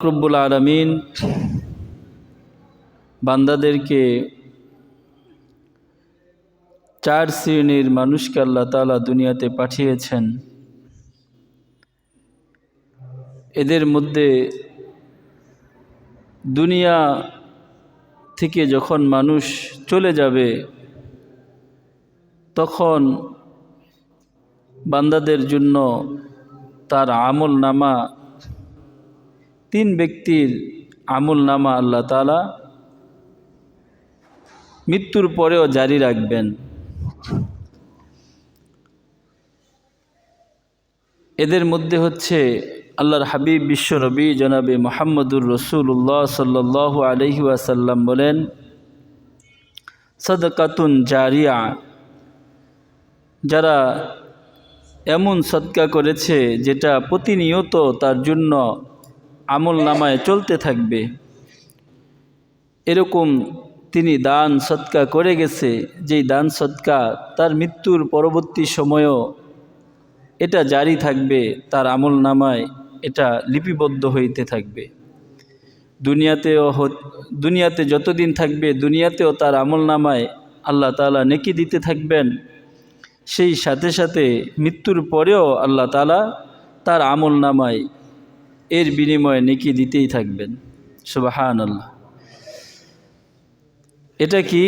রব্বুল আলামিন বান্দাদেরকে চার শ্রেণীর মানুষকে আল্লাহ তাআলা দুনিয়াতে পাঠিয়েছেন। এদের মধ্যে দুনিয়া থেকে যখন মানুষ চলে যাবে তখন বান্দাদের জন্য তার আমল নামা, তিন ব্যক্তির আমল নামা আল্লাহ তাআলা মৃত্যুর পরেও জারি রাখবেন। এদের মধ্যে হচ্ছে আল্লাহর হাবিব বিশ্বনবী জনাবে মুহাম্মদুর রাসূলুল্লাহ সাল্লাল্লাহু আলাইহি ওয়াসাল্লাম বলেন, সাদাকাতুন জারিয়া, যারা এমন সদকা করেছে যেটা প্রতিনিয়ত তার জন্য আমল নামায় চলতে থাকবে, এরকম তিনি দান সদকা করে গেছে, যেই দান সদকা তার মৃত্যুর পরবর্তী সময়েও এটা জারি থাকবে, তার আমল নামায় এটা লিপিবদ্ধ হইতে থাকবে। দুনিয়াতে যতদিন থাকবে দুনিয়াতেও তার আমল নামায় আল্লাহ তাআলা নেকি দিতে থাকবেন। সেই সাথে সাথে মৃত্যুর পরেও আল্লাহ তাআলা তার আমল নামায় এর বিনিময়ে নেকি দিতেই থাকবেন। সুবহানাল্লাহ। এটা কি?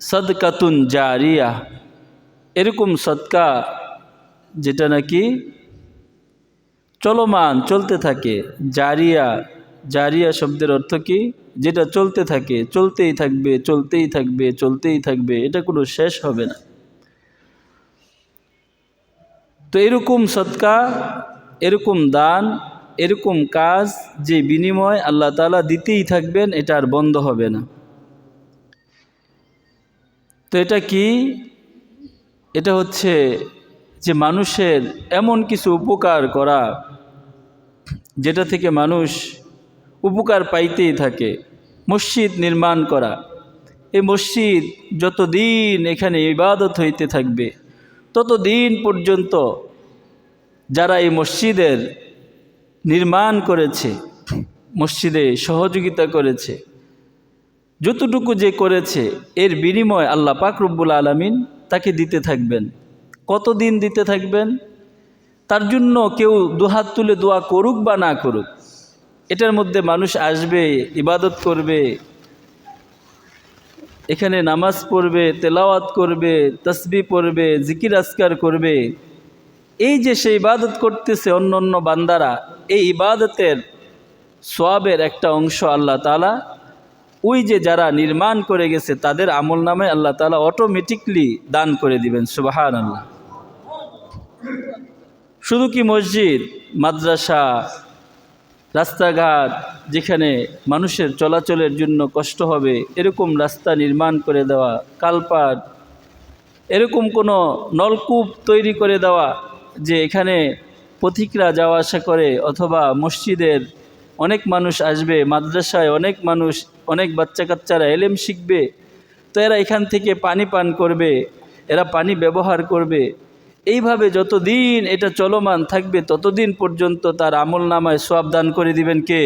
সাদকাতুন জারিয়া, এরকম সদকা যেটা নাকি চলমান, চলতে থাকে। জারিয়া, জারিয়া শব্দের অর্থ কি? যেটা চলতে থাকে, চলতেই থাকবে, চলতেই থাকবে, চলতেই থাকবে, এটা কোনো শেষ হবে না। তো এরকম সদকা, এরকম দান, এরকম কাজ যে বিনিময় আল্লাহ তাআলা দিতেই থাকবেন, এটা আর বন্ধ হবে না। তো এটা কি? এটা হচ্ছে যে মানুষের এমন কিছু উপকার করা যেটা থেকে মানুষ উপকার পাইতেই থাকে। মসজিদ নির্মাণ করা, এই মসজিদ যতদিন এখানে ইবাদত হইতে থাকবে ততদিন পর্যন্ত যারা এই মসজিদের নির্মাণ করেছে, মসজিদে সহযোগিতা করেছে, যতটুকু যে করেছে এর বিনিময় আল্লাহ পাক রব্বুল আলামিন তাকে দিতে থাকবেন। কতদিন দিতে থাকবেন? তার জন্য কেউ দুহাত তুলে দোয়া করুক বা না করুক, এটার মধ্যে মানুষ আসবে, ইবাদত করবে, এখানে নামাজ পড়বে, তেলাওয়াত করবে, তাসবিহ পড়বে, জিকির আজকার করবে। এই যে সে ইবাদত করতেছে অন্য অন্য বান্দারা, এই ইবাদতের সওয়াবের একটা অংশ আল্লাহ তাআলা ওই যে যারা নির্মাণ করে গেছে তাদের আমল নামে আল্লাহ তাআলা অটোমেটিকলি দান করে দিবেন। সুবহানাল্লাহ। শুধু কি মসজিদ, মাদ্রাসা, রাস্তাঘাট যেখানে মানুষের চলাচলের জন্য কষ্ট হবে এরকম রাস্তা নির্মাণ করে দেওয়া, কালপাট, এরকম কোনো নলকূপ তৈরি করে দেওয়া যে এখানে পথিকরা যাওয়া আসা করে, অথবা মসজিদের অনেক মানুষ আসবে, মাদ্রাসায় অনেক মানুষ, অনেক বাচ্চা কাচ্চারা এলেম শিখবে, তো এরা এখান থেকে পানি পান করবে, এরা পানি ব্যবহার করবে। এইভাবে যতদিন এটা চলমান থাকবে ততদিন পর্যন্ত তার আমল নামায় সওয়াব দান করে দিবেন কে?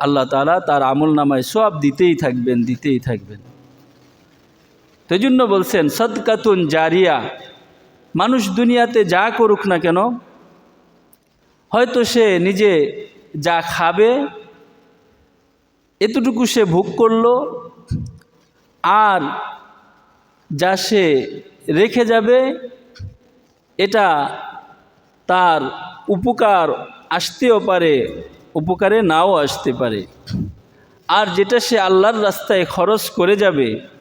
আল্লাহ তাআলা তার আমল নামায় সওয়াব দিতেই থাকবেন, দিতেই থাকবেন। তো এই জন্য বলছেন সাদকাতুন জারিয়া। মানুষ দুনিয়াতে যা করুক না কেন, হয়তো সে নিজে যা খাবে এতটুকু সে ভোগ করলো, আর যা সে রেখে যাবে এটা তার উপকার আসতেও পারে, উপকারে নাও আসতে পারে। আর যেটা সে আল্লাহর রাস্তায় খরচ করে যাবে